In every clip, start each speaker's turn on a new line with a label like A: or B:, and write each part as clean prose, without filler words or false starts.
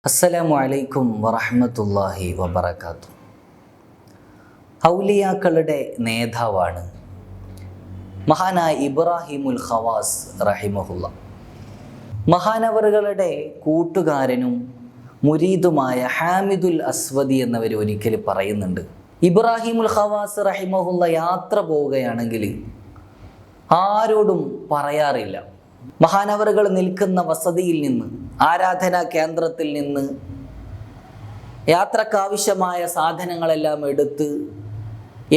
A: അസ്സലാമു അലൈക്കും വറഹ്മത്തുള്ളാഹി വബറകാതുഹു. ഔലിയാക്കളുടെ നേതാവാണ് മഹാനായ ഇബ്രാഹിമുൽ ഖവാസ് റഹിമഹുല്ല. മഹാനവറുകളുടെ കൂട്ടുകാരനും മുരീദുമായ ഹാമിദുൽ അസ്വദി എന്നവർ ഒരിക്കൽ പറയുന്നുണ്ട്, ഇബ്രാഹിമുൽ ഖവാസ് റഹിമഹുല്ല യാത്ര പോവുകയാണെങ്കിൽ ആരോടും പറയാറില്ല. മഹാനവറുകൾ നിൽക്കുന്ന വസതിയിൽ നിന്ന്, ആരാധനാ കേന്ദ്രത്തിൽ നിന്ന് യാത്രക്കാവശ്യമായ സാധനങ്ങളെല്ലാം എടുത്ത്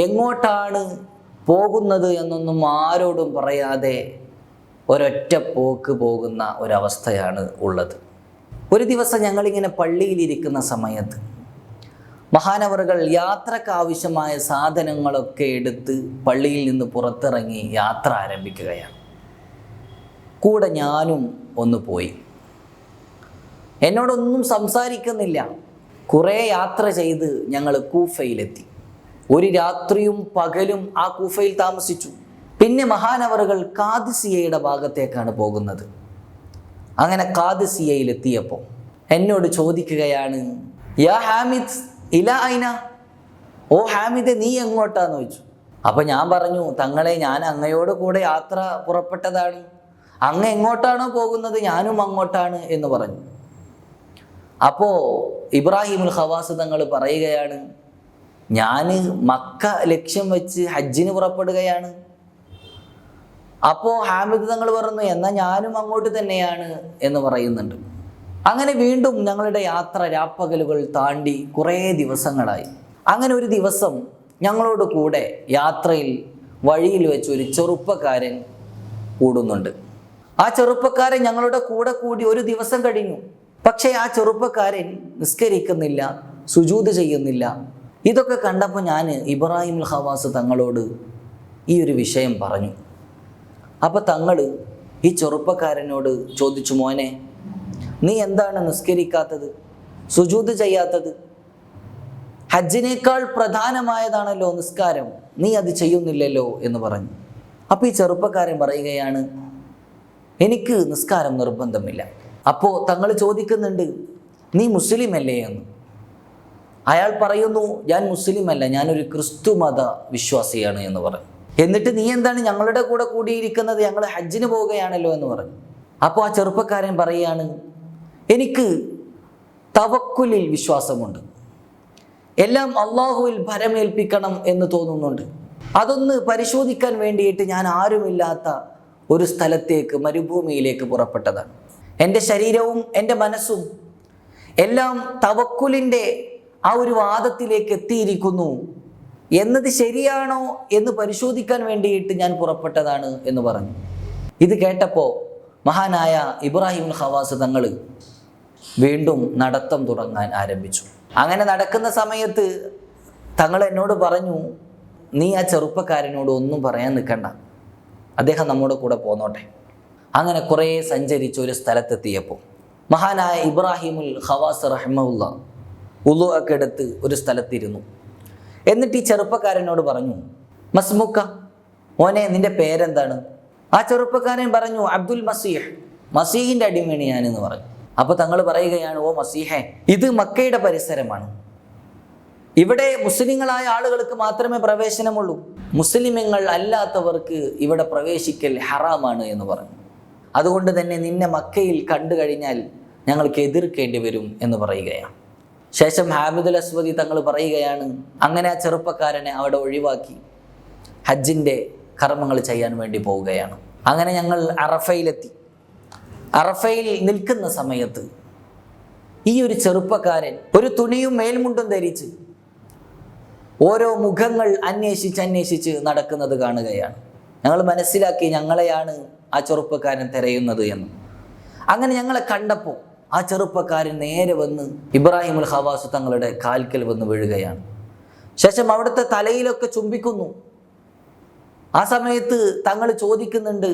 A: എങ്ങോട്ടാണ് പോകുന്നത് എന്നൊന്നും ആരോടും പറയാതെ ഒരൊറ്റ പോക്ക് പോകുന്ന ഒരവസ്ഥയാണ് ഉള്ളത്. ഒരു ദിവസം ഞങ്ങളിങ്ങനെ പള്ളിയിലിരിക്കുന്ന സമയത്ത് മഹാനവറുകൾ യാത്രക്കാവശ്യമായ സാധനങ്ങളൊക്കെ എടുത്ത് പള്ളിയിൽ നിന്ന് പുറത്തിറങ്ങി യാത്ര ആരംഭിക്കുകയാണ്. കൂടെ ഞാനും ഒന്ന് പോയി. എന്നോടൊന്നും സംസാരിക്കുന്നില്ല. കുറേ യാത്ര ചെയ്ത് ഞങ്ങൾ കൂഫയിലെത്തി. ഒരു രാത്രിയും പകലും ആ കൂഫയിൽ താമസിച്ചു. പിന്നെ മഹാനവറുകൾ ഖാദിസിയയുടെ ഭാഗത്തേക്കാണ് പോകുന്നത്. അങ്ങനെ ഖാദിസിയയിലെത്തിയപ്പോൾ എന്നോട് ചോദിക്കുകയാണ്, യാ ഹാമിദ് ഇലാ ഐന, ഓ ഹാമിദെ നീ എങ്ങോട്ടാന്ന് ചോദിച്ചു. അപ്പം ഞാൻ പറഞ്ഞു, തങ്ങളെ ഞാൻ അങ്ങയോട് കൂടെ യാത്ര പുറപ്പെട്ടതാണ്, അങ്ങ് എങ്ങോട്ടാണോ പോകുന്നത് ഞാനും അങ്ങോട്ടാണ് എന്ന് പറഞ്ഞു. അപ്പോൾ ഇബ്രാഹിമുൽ ഖവാസ് തങ്ങൾ പറയുകയാണ്, ഞാൻ മക്ക ലക്ഷ്യം വെച്ച് ഹജ്ജിന് പുറപ്പെടുകയാണ്. അപ്പോൾ ഹാമിദ് തങ്ങൾ പറഞ്ഞു, എന്നാൽ ഞാനും അങ്ങോട്ട് തന്നെയാണ് എന്ന് പറയുന്നുണ്ട്. അങ്ങനെ വീണ്ടും ഞങ്ങളുടെ യാത്ര രാപ്പകലുകൾ താണ്ടി കുറേ ദിവസങ്ങളായി. അങ്ങനെ ഒരു ദിവസം ഞങ്ങളോട് കൂടെ യാത്രയിൽ വഴിയിൽ വെച്ച് ഒരു ചെറുപ്പക്കാരൻ കൂടുന്നുണ്ട്. ആ ചെറുപ്പക്കാരൻ ഞങ്ങളുടെ കൂടെ കൂടി ഒരു ദിവസം കഴിഞ്ഞു. പക്ഷേ ആ ചെറുപ്പക്കാരൻ നിസ്കരിക്കുന്നില്ല, സുജൂദ് ചെയ്യുന്നില്ല. ഇതൊക്കെ കണ്ടപ്പോൾ ഞാൻ ഇബ്രാഹിമുൽ ഖവാസ് തങ്ങളോട് ഈ ഒരു വിഷയം പറഞ്ഞു. അപ്പോൾ തങ്ങൾ ഈ ചെറുപ്പക്കാരനോട് ചോദിച്ചു, മോനെ നീ എന്താണ് നിസ്കരിക്കാത്തത്, സുജൂദ് ചെയ്യാത്തത്? ഹജ്ജിനേക്കാൾ പ്രധാനമായതാണല്ലോ നിസ്കാരം, നീ അത് ചെയ്യുന്നില്ലല്ലോ എന്ന് പറഞ്ഞു. അപ്പോൾ ഈ ചെറുപ്പക്കാരൻ പറയുകയാണ്, എനിക്ക് നിസ്കാരം നിർബന്ധമില്ല. അപ്പോൾ തങ്ങൾ ചോദിക്കുന്നുണ്ട്, നീ മുസ്ലിം അല്ലേ എന്ന്. അയാൾ പറയുന്നു, ഞാൻ മുസ്ലിം അല്ല, ഞാനൊരു ക്രിസ്തു മത വിശ്വാസിയാണ് എന്ന് പറഞ്ഞു. എന്നിട്ട് നീ എന്താണ് ഞങ്ങളുടെ കൂടെ കൂടിയിരിക്കുന്നത്, ഞങ്ങൾ ഹജ്ജിന് പോവുകയാണല്ലോ എന്ന് പറഞ്ഞു. അപ്പോൾ ആ ചെറുപ്പക്കാരൻ പറയുകയാണ്, എനിക്ക് തവക്കുലിൽ വിശ്വാസമുണ്ട്, എല്ലാം അള്ളാഹുവിൽ ഭരമേൽപ്പിക്കണം എന്ന് തോന്നുന്നുണ്ട്. അതൊന്ന് പരിശോധിക്കാൻ വേണ്ടിയിട്ട് ഞാൻ ആരുമില്ലാത്ത ഒരു സ്ഥലത്തേക്ക്, മരുഭൂമിയിലേക്ക് പുറപ്പെട്ടതാണ്. എൻ്റെ ശരീരവും എൻ്റെ മനസ്സും എല്ലാം തവക്കുലിൻ്റെ ആ ഒരു വാദത്തിലേക്ക് എത്തിയിരിക്കുന്നു എന്നത് ശരിയാണോ എന്ന് പരിശോധിക്കാൻ വേണ്ടിയിട്ട് ഞാൻ പുറപ്പെട്ടതാണ് എന്ന് പറഞ്ഞു. ഇത് കേട്ടപ്പോൾ മഹാനായ ഇബ്രാഹിമുൽ ഖവാസ് തങ്ങൾ വീണ്ടും നടത്തം തുടങ്ങാൻ ആരംഭിച്ചു. അങ്ങനെ നടക്കുന്ന സമയത്ത് തങ്ങൾ എന്നോട് പറഞ്ഞു, നീ ആ ചെറുപ്പക്കാരനോട് ഒന്നും പറയാൻ നിൽക്കണ്ട, അദ്ദേഹം നമ്മുടെ കൂടെ പോന്നോട്ടെ. അങ്ങനെ കുറേ സഞ്ചരിച്ച് ഒരു സ്ഥലത്തെത്തിയപ്പോൾ മഹാനായ ഇബ്രാഹിമുൽ ഖവാസ് റഹിമഹുല്ല ഉളു ഒക്കെ എടുത്ത് ഒരു സ്ഥലത്തിരുന്നു. എന്നിട്ട് ഈ ചെറുപ്പക്കാരനോട് പറഞ്ഞു, മസ്മുക്ക, മോനെ നിന്റെ പേരെന്താണ്? ആ ചെറുപ്പക്കാരൻ പറഞ്ഞു, അബ്ദുൽ മസീഹ്, മസീഹിൻ്റെ അടിമയാണ് ഞാനെന്ന് പറഞ്ഞു. അപ്പോൾ തങ്ങൾ പറയുകയാണ്, ഓ മസീഹെ, ഇത് മക്കയുടെ പരിസരമാണ്, ഇവിടെ മുസ്ലിങ്ങളായ ആളുകൾക്ക് മാത്രമേ പ്രവേശനമുള്ളൂ, മുസ്ലിമുകൾ അല്ലാത്തവർക്ക് ഇവിടെ പ്രവേശിക്കൽ ഹറാമാണ് എന്ന് പറഞ്ഞു. അതുകൊണ്ട് തന്നെ നിന്നെ മക്കയിൽ കണ്ടു കഴിഞ്ഞാൽ ഞങ്ങൾക്ക് എതിർക്കേണ്ടി വരും എന്ന് പറയുകയാണ്. ശേഷം ഹാമിദുൽ അസ്വദി തങ്ങൾ പറയുകയാണ്, അങ്ങനെ ആ ചെറുപ്പക്കാരനെ അവിടെ ഒഴിവാക്കി ഹജ്ജിൻ്റെ കർമ്മങ്ങൾ ചെയ്യാൻ വേണ്ടി പോവുകയാണ്. അങ്ങനെ ഞങ്ങൾ അറഫയിലെത്തി. അറഫയിൽ നിൽക്കുന്ന സമയത്ത് ഈ ഒരു ചെറുപ്പക്കാരൻ ഒരു തുണിയും മേൽമുണ്ടും ധരിച്ച് ഓരോ മുഖങ്ങൾ അന്വേഷിച്ച് നടക്കുന്നത് കാണുകയാണ്. ഞങ്ങൾ മനസ്സിലാക്കി ഞങ്ങളെയാണ് ആ ചെറുപ്പക്കാരൻ തിരയുന്നത് എന്ന്. അങ്ങനെ ഞങ്ങളെ കണ്ടപ്പോൾ ആ ചെറുപ്പക്കാരൻ നേരെ വന്ന് ഇബ്രാഹിമുൽ ഖവാസ് തങ്ങളുടെ കാൽക്കൽ വന്ന് വീഴുകയാണ്. ശേഷം അവിടുത്തെ തലയിലൊക്കെ ചുംബിക്കുന്നു. ആ സമയത്ത് തങ്ങൾ ചോദിക്കുന്നുണ്ട്,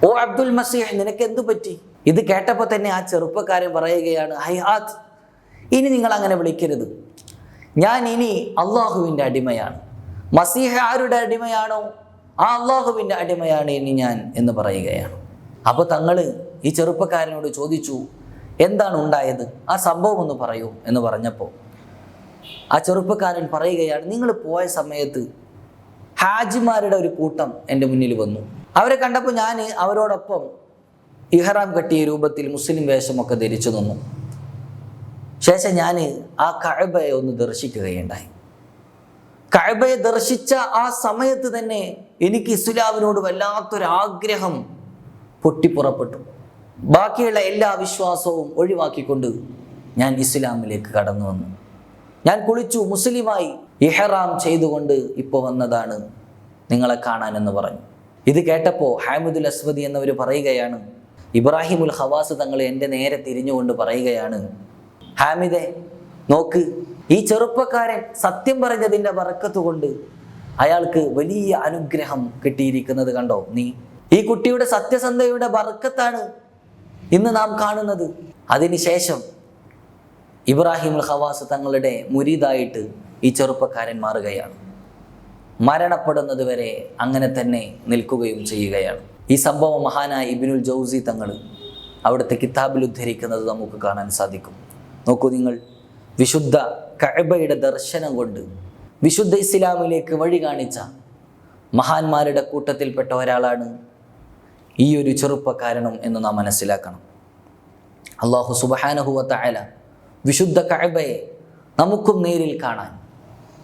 A: ഓ അബ്ദുൽ മസീഹ്, നിനക്ക് എന്തു പറ്റി? ഇത് കേട്ടപ്പോൾ തന്നെ ആ ചെറുപ്പക്കാരൻ പറയുകയാണ്, ഹൈഹാത്ത്, ഇനി നിങ്ങൾ അങ്ങനെ വിളിക്കരുത്, ഞാൻ ഇനി അള്ളാഹുവിൻ്റെ അടിമയാണ്. മസീഹ് ആരുടെ അടിമയാണോ ആ അള്ളാഹുവിൻ്റെ അടിമയാണ് ഇനി ഞാൻ എന്ന് പറയുകയാണ്. അപ്പോൾ തങ്ങൾ ഈ ചെറുപ്പക്കാരനോട് ചോദിച്ചു, എന്താണ് ഉണ്ടായത്, ആ സംഭവം ഒന്ന് പറയൂ എന്ന് പറഞ്ഞപ്പോൾ ആ ചെറുപ്പക്കാരൻ പറയുകയാണ്, നിങ്ങൾ പോയ സമയത്ത് ഹാജിമാരുടെ ഒരു കൂട്ടം എൻ്റെ മുന്നിൽ വന്നു. അവരെ കണ്ടപ്പോൾ ഞാൻ അവരോടൊപ്പം ഇഹ്റാം കെട്ടിയ രൂപത്തിൽ മുസ്ലിം വേഷമൊക്കെ ധരിച്ചു നിന്നു. ശേഷം ഞാൻ ആ കഅബയെ ഒന്ന് ദർശിക്കുകയുണ്ടായി. കഅബയെ ദർശിച്ച ആ സമയത്ത് തന്നെ എനിക്ക് ഇസ്ലാമിനോട് വല്ലാത്തൊരാഗ്രഹം പൊട്ടിപ്പുറപ്പെട്ടു. ബാക്കിയുള്ള എല്ലാ വിശ്വാസവും ഒഴിവാക്കിക്കൊണ്ട് ഞാൻ ഇസ്ലാമിലേക്ക് കടന്നു വന്നു. ഞാൻ കുളിച്ചു, മുസ്ലിമായി ഇഹ്റാം ചെയ്തുകൊണ്ട് ഇപ്പോൾ വന്നതാണ് നിങ്ങളെ കാണാൻ എന്ന് പറഞ്ഞു. ഇത് കേട്ടപ്പോൾ ഹാമിദുൽ അസ്വദി എന്നവർ പറയുകയാണ്, ഇബ്രാഹിമുൽ ഖവാസ് തങ്ങളെ എൻ്റെ നേരെ തിരിഞ്ഞുകൊണ്ട് പറയുകയാണ്, ഹാമിദെ നോക്ക്, ഈ ചെറുപ്പക്കാരൻ സത്യം പറഞ്ഞതിൻ്റെ ബർക്കത്ത് കൊണ്ട് അയാൾക്ക് വലിയ അനുഗ്രഹം കിട്ടിയിരിക്കുന്നത് കണ്ടോ നീ? ഈ കുട്ടിയുടെ സത്യസന്ധതയുടെ ബർക്കത്താണ് ഇന്ന് നാം കാണുന്നത്. അതിനുശേഷം ഇബ്രാഹിമുൽ ഖവാസ് തങ്ങളുടെ മുരീദായിട്ട് ഈ ചെറുപ്പക്കാരൻ മാറുകയാണ്. മരണപ്പെടുന്നത് വരെ അങ്ങനെ തന്നെ നിൽക്കുകയും ചെയ്യുകയാണ്. ഈ സംഭവം മഹാനായ ഇബ്നുൽ ജൗസി തങ്ങൾ അവിടുത്തെ കിതാബിൽ ഉദ്ധരിക്കുന്നത് നമുക്ക് കാണാൻ സാധിക്കും. നോക്കൂ നിങ്ങൾ, വിശുദ്ധ കഅബയുടെ ദർശനം കൊണ്ട് വിശുദ്ധ ഇസ്ലാമിലേക്ക് വഴി കാണിച്ച മഹാന്മാരുടെ കൂട്ടത്തിൽപ്പെട്ട ഒരാളാണ് ഈ ഒരു ചെറുപ്പക്കാരനും എന്ന് നാം മനസ്സിലാക്കണം. അല്ലാഹു സുബ്ഹാനഹു വ തആല വിശുദ്ധ കഅബയെ നമുക്കും നേരിൽ കാണാൻ,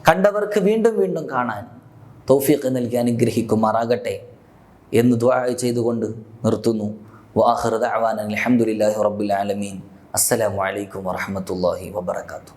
A: കണ്ടവർക്ക് വീണ്ടും വീണ്ടും കാണാൻ തൗഫീഖ് നൽകി അനുഗ്രഹിക്കുമാറാകട്ടെ എന്ന് ദുആ ചെയ്തുകൊണ്ട് നിർത്തുന്നു. വആഖിറു ദഅവാന അൽഹംദുലില്ലാഹി റബ്ബിൽ ആലമീൻ. അസ്സലാമു അലൈക്കും വറഹ്മത്തുള്ളാഹി വബറകാതുഹു.